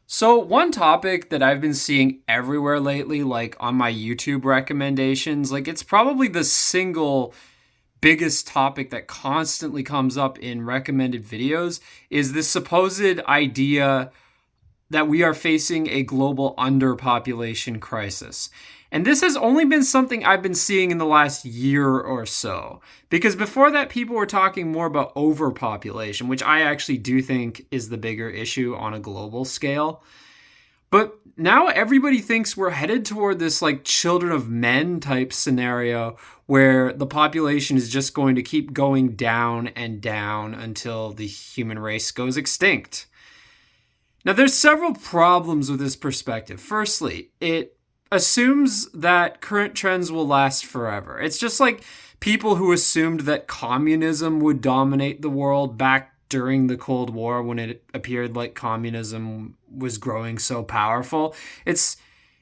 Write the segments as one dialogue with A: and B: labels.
A: So, one topic that I've been seeing everywhere lately, like on my YouTube recommendations, like it's probably the single biggest topic that constantly comes up in recommended videos, is this supposed idea that we are facing a global underpopulation crisis. And this has only been something I've been seeing in the last year or so. Because before that, people were talking more about overpopulation, which I actually do think is the bigger issue on a global scale. But now everybody thinks we're headed toward this like children of men type scenario where the population is just going to keep going down and down until the human race goes extinct. Now, there's several problems with this perspective. Firstly, it assumes that current trends will last forever. It's just like people who assumed that communism would dominate the world back during the Cold War when it appeared like communism was growing so powerful. It's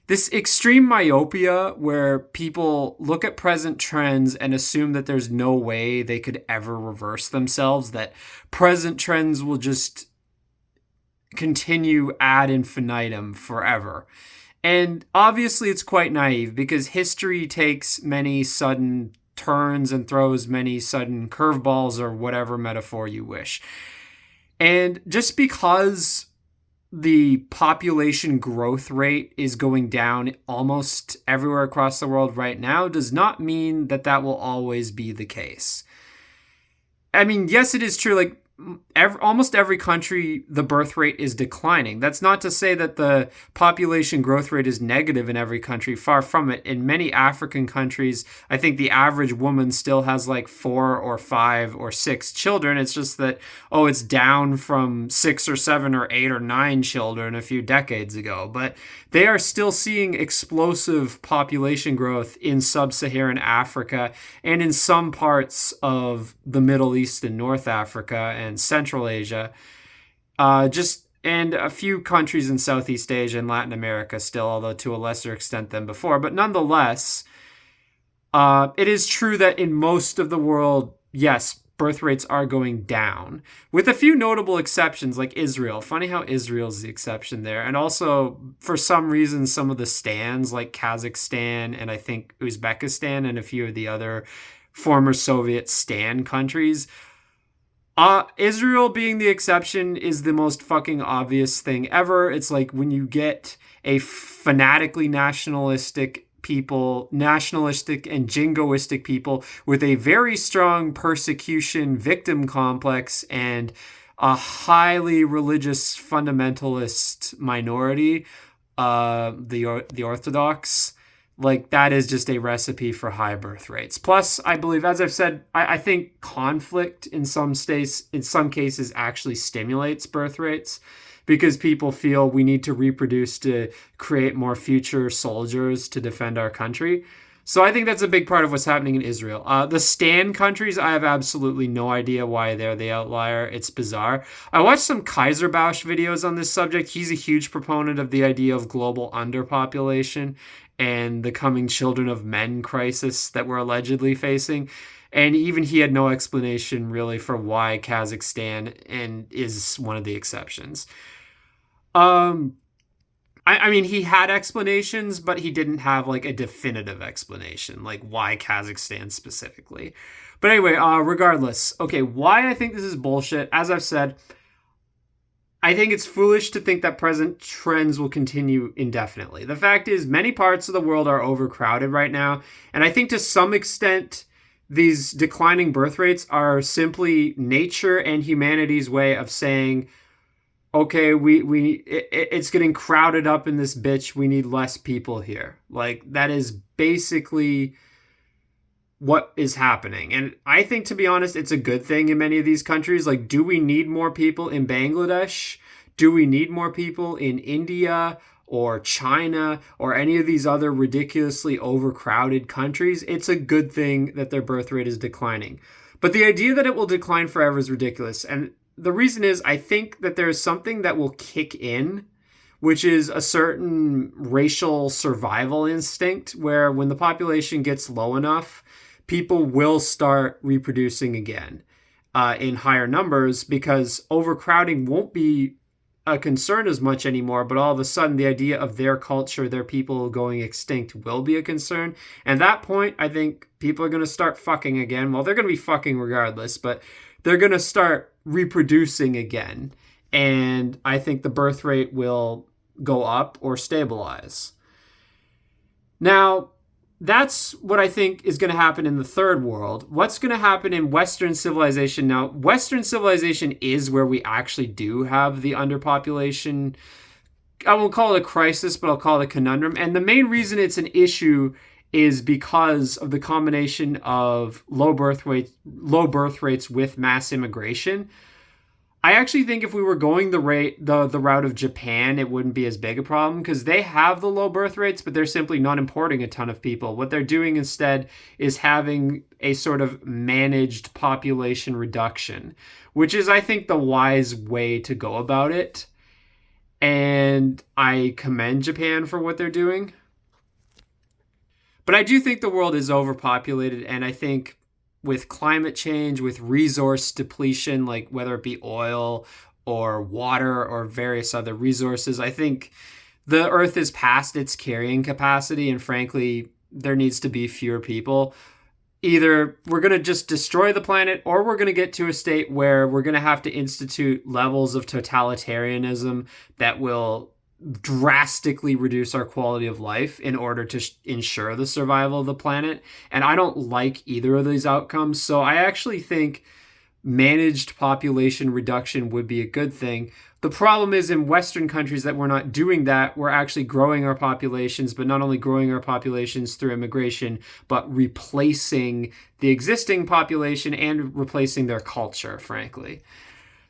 A: this extreme myopia where people look at present trends and assume that there's no way they could ever reverse themselves, that present trends will just continue ad infinitum forever. And obviously, it's quite naive because history takes many sudden turns and throws many sudden curveballs, or whatever metaphor you wish. And just because the population growth rate is going down almost everywhere across the world right now does not mean that that will always be the case. I mean, yes, it is true. Like, almost every country, the birth rate is declining. That's not to say that the population growth rate is negative in every country. Far from it. In many African countries, I think the average woman still has like 4 or 5 or 6 children. It's just that, oh, it's down from 6 or 7 or 8 or 9 children a few decades ago. But they are still seeing explosive population growth in sub-Saharan Africa and in some parts of the Middle East and North Africa and Central Asia, and a few countries in Southeast Asia and Latin America still, although to a lesser extent than before. But nonetheless, it is true that in most of the world, yes, birth rates are going down, with a few notable exceptions like Israel. Funny how Israel's the exception there. And also, for some reason, some of the stans like Kazakhstan and I think Uzbekistan and a few of the other former Soviet stan countries. Israel being the exception is the most fucking obvious thing ever. It's like when you get a fanatically nationalistic and jingoistic people with a very strong persecution victim complex and a highly religious fundamentalist minority, the Orthodox. Like, that is just a recipe for high birth rates. Plus, I believe, as I've said, I think conflict in some cases actually stimulates birth rates because people feel we need to reproduce to create more future soldiers to defend our country. So I think that's a big part of what's happening in Israel. The Stan countries, I have absolutely no idea why they're the outlier. It's bizarre. I watched some Kaiser Bausch videos on this subject. He's a huge proponent of the idea of global underpopulation and the coming children of men crisis that we're allegedly facing. And even he had no explanation really for why Kazakhstan and is one of the exceptions. I mean, he had explanations, but he didn't have like a definitive explanation, like why Kazakhstan specifically. But anyway, regardless, okay, why I think this is bullshit, as I've said, I think it's foolish to think that present trends will continue indefinitely. The fact is, many parts of the world are overcrowded right now, and I think to some extent, these declining birth rates are simply nature and humanity's way of saying, okay, it's getting crowded up in this bitch. We need less people here. Like, that is basically what is happening. And I think, to be honest, it's a good thing in many of these countries. Like, do we need more people in Bangladesh? Do we need more people in India or China or any of these other ridiculously overcrowded countries? It's a good thing that their birth rate is declining. But the idea that it will decline forever is ridiculous. And the reason is, I think that there is something that will kick in, which is a certain racial survival instinct where when the population gets low enough, people will start reproducing again in higher numbers because overcrowding won't be a concern as much anymore, but all of a sudden the idea of their culture, their people going extinct will be a concern. And at that point, I think people are going to start fucking again. Well, they're going to be fucking regardless, but they're going to start reproducing again. And I think the birth rate will go up or stabilize. Now, that's what I think is going to happen in the third world. What's going to happen in Western civilization? Now, Western civilization is where we actually do have the underpopulation. I won't call it a crisis, but I'll call it a conundrum. And the main reason it's an issue is because of the combination of low birth rates with mass immigration. I actually think if we were going the route of Japan, it wouldn't be as big a problem because they have the low birth rates, but they're simply not importing a ton of people. What they're doing instead is having a sort of managed population reduction, which is, I think, the wise way to go about it. And I commend Japan for what they're doing. But I do think the world is overpopulated, and I think with climate change, with resource depletion, like whether it be oil or water or various other resources, I think the Earth is past its carrying capacity. And frankly, there needs to be fewer people. Either we're going to just destroy the planet, or we're going to get to a state where we're going to have to institute levels of totalitarianism that will drastically reduce our quality of life in order to ensure the survival of the planet. And I don't like either of these outcomes. So I actually think managed population reduction would be a good thing. The problem is in Western countries that we're not doing that. We're actually growing our populations, but not only growing our populations through immigration, but replacing the existing population and replacing their culture, frankly.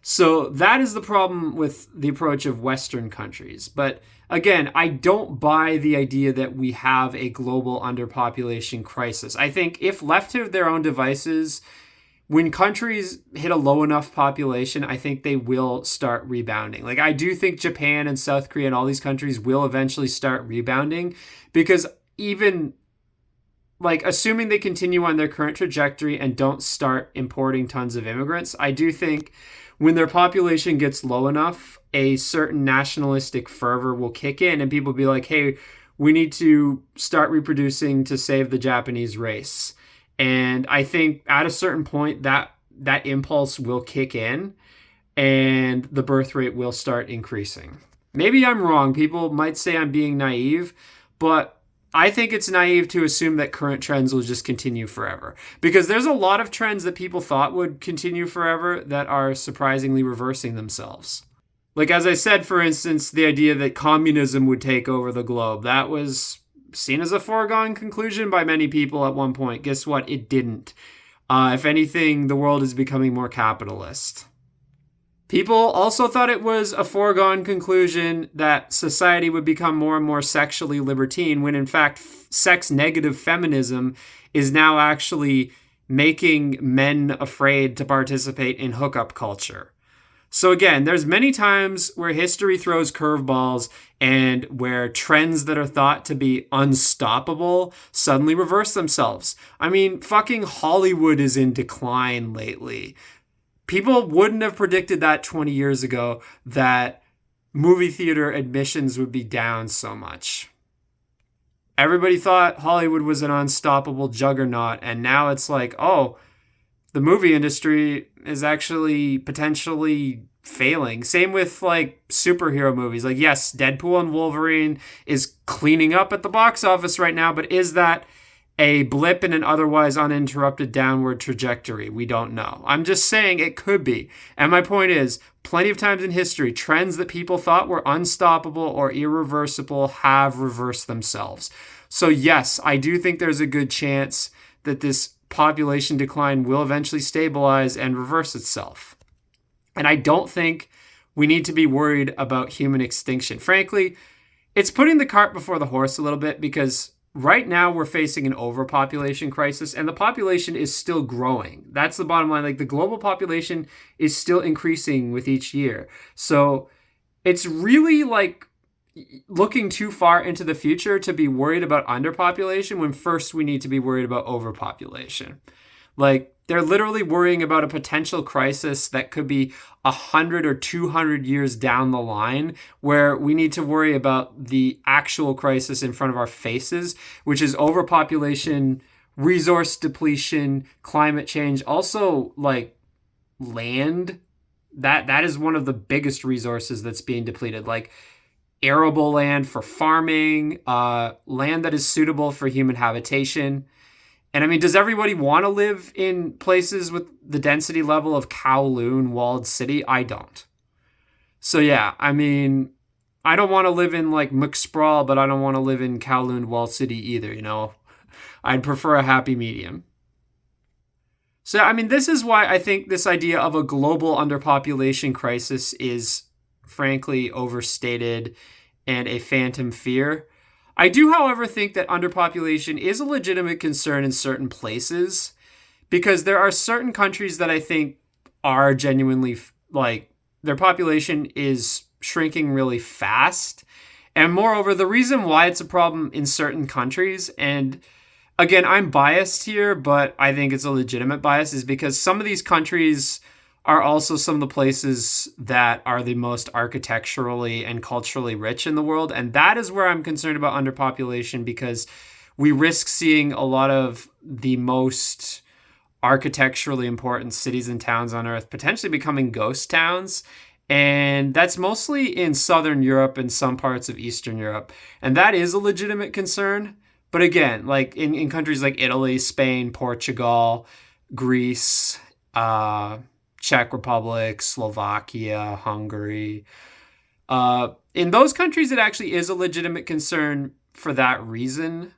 A: So that is the problem with the approach of Western countries. But again, I don't buy the idea that we have a global underpopulation crisis. I think if left to their own devices, when countries hit a low enough population, I think they will start rebounding. Like, I do think Japan and South Korea and all these countries will eventually start rebounding, because even like assuming they continue on their current trajectory and don't start importing tons of immigrants, I do think when their population gets low enough, a certain nationalistic fervor will kick in and people will be like, hey, we need to start reproducing to save the Japanese race. And I think at a certain point that impulse will kick in and the birth rate will start increasing. Maybe I'm wrong. People might say I'm being naive, but I think it's naive to assume that current trends will just continue forever, because there's a lot of trends that people thought would continue forever that are surprisingly reversing themselves. Like, as I said, for instance, the idea that communism would take over the globe, that was seen as a foregone conclusion by many people at one point. Guess what? It didn't. If anything, the world is becoming more capitalist. People also thought it was a foregone conclusion that society would become more and more sexually libertine, when in fact sex-negative feminism is now actually making men afraid to participate in hookup culture. So again, there's many times where history throws curveballs and where trends that are thought to be unstoppable suddenly reverse themselves. I mean, fucking Hollywood is in decline lately. People wouldn't have predicted that 20 years ago, that movie theater admissions would be down so much. Everybody thought Hollywood was an unstoppable juggernaut, and now it's like, oh, the movie industry is actually potentially failing. Same with like superhero movies. Like, yes, Deadpool and Wolverine is cleaning up at the box office right now, but is that a blip in an otherwise uninterrupted downward trajectory? We don't know. I'm just saying it could be. And my point is, plenty of times in history, trends that people thought were unstoppable or irreversible have reversed themselves. So yes, I do think there's a good chance that this population decline will eventually stabilize and reverse itself. And I don't think we need to be worried about human extinction. Frankly, it's putting the cart before the horse a little bit, because right now we're facing an overpopulation crisis and the population is still growing. That's the bottom line. Like, the global population is still increasing with each year. So it's really like looking too far into the future to be worried about underpopulation when first we need to be worried about overpopulation. Like, they're literally worrying about a potential crisis that could be 100 or 200 years down the line, where we need to worry about the actual crisis in front of our faces, which is overpopulation, resource depletion, climate change, also like land. That is one of the biggest resources that's being depleted. Like arable land for farming, land that is suitable for human habitation. And I mean, does everybody want to live in places with the density level of Kowloon, walled city? I don't. So yeah, I mean, I don't want to live in like McSprawl, but I don't want to live in Kowloon, walled city either. I'd prefer a happy medium. So I mean, this is why I think this idea of a global underpopulation crisis is frankly overstated and a phantom fear. I do, however, think that underpopulation is a legitimate concern in certain places because there are certain countries that I think are genuinely like their population is shrinking really fast. And moreover, the reason why it's a problem in certain countries, and again, I'm biased here, but I think it's a legitimate bias, is because some of these countries are also some of the places that are the most architecturally and culturally rich in the world. And that is where I'm concerned about underpopulation because we risk seeing a lot of the most architecturally important cities and towns on earth potentially becoming ghost towns. And that's mostly in Southern Europe and some parts of Eastern Europe. And that is a legitimate concern. But again, like in countries like Italy, Spain, Portugal, Greece, Czech Republic, Slovakia, Hungary. In those countries, it actually is a legitimate concern for that reason.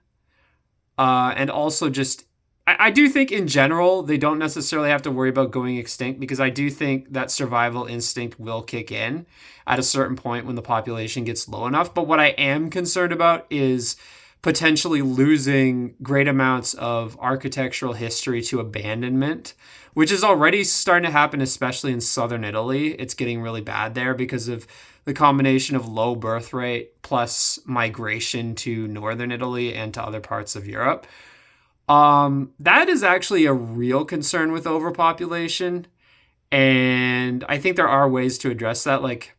A: And also just, I do think in general, they don't necessarily have to worry about going extinct because I do think that survival instinct will kick in at a certain point when the population gets low enough. But what I am concerned about is potentially losing great amounts of architectural history to abandonment, which is already starting to happen, especially in southern Italy. It's getting really bad there because of the combination of low birth rate plus migration to northern Italy and to other parts of Europe. That is actually a real concern with overpopulation. And I think there are ways to address that. Like,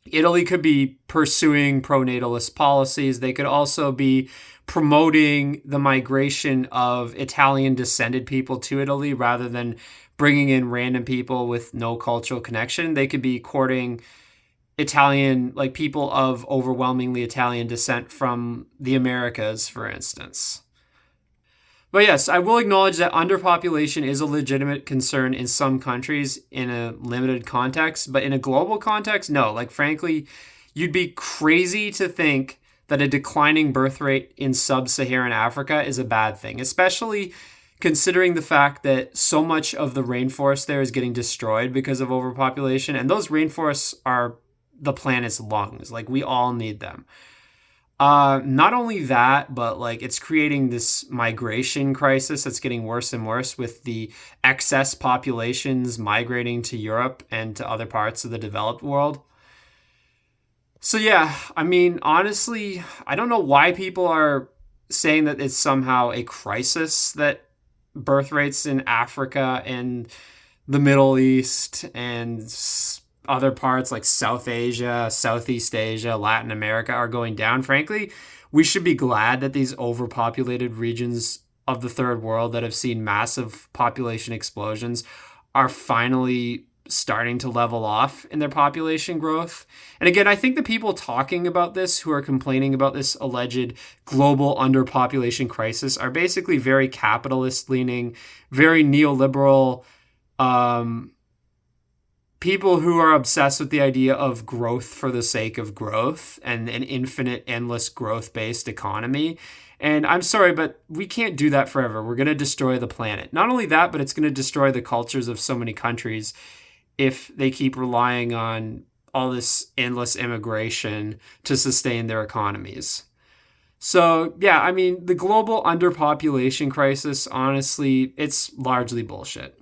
A: Italy could be pursuing pronatalist policies. They could also be promoting the migration of Italian descended people to Italy rather than bringing in random people with no cultural connection. They could be courting Italian, like people of overwhelmingly Italian descent from the Americas, for instance. But yes, I will acknowledge that underpopulation is a legitimate concern in some countries in a limited context, but in a global context, no. Like, frankly, you'd be crazy to think that a declining birth rate in sub-Saharan Africa is a bad thing, especially considering the fact that so much of the rainforest there is getting destroyed because of overpopulation, and those rainforests are the planet's lungs. Like, we all need them. Not only that, but like it's creating this migration crisis that's getting worse and worse with the excess populations migrating to Europe and to other parts of the developed world. So yeah, I mean, honestly, I don't know why people are saying that it's somehow a crisis that birth rates in Africa and the Middle East and other parts like South Asia, Southeast Asia, Latin America are going down. Frankly, we should be glad that these overpopulated regions of the third world that have seen massive population explosions are finally starting to level off in their population growth. And again, I think the people talking about this who are complaining about this alleged global underpopulation crisis are basically very capitalist leaning, very neoliberal, people who are obsessed with the idea of growth for the sake of growth and an infinite, endless growth-based economy. And I'm sorry, but we can't do that forever. We're going to destroy the planet. Not only that, but it's going to destroy the cultures of so many countries if they keep relying on all this endless immigration to sustain their economies. So, yeah, I mean, the global underpopulation crisis, honestly, it's largely bullshit.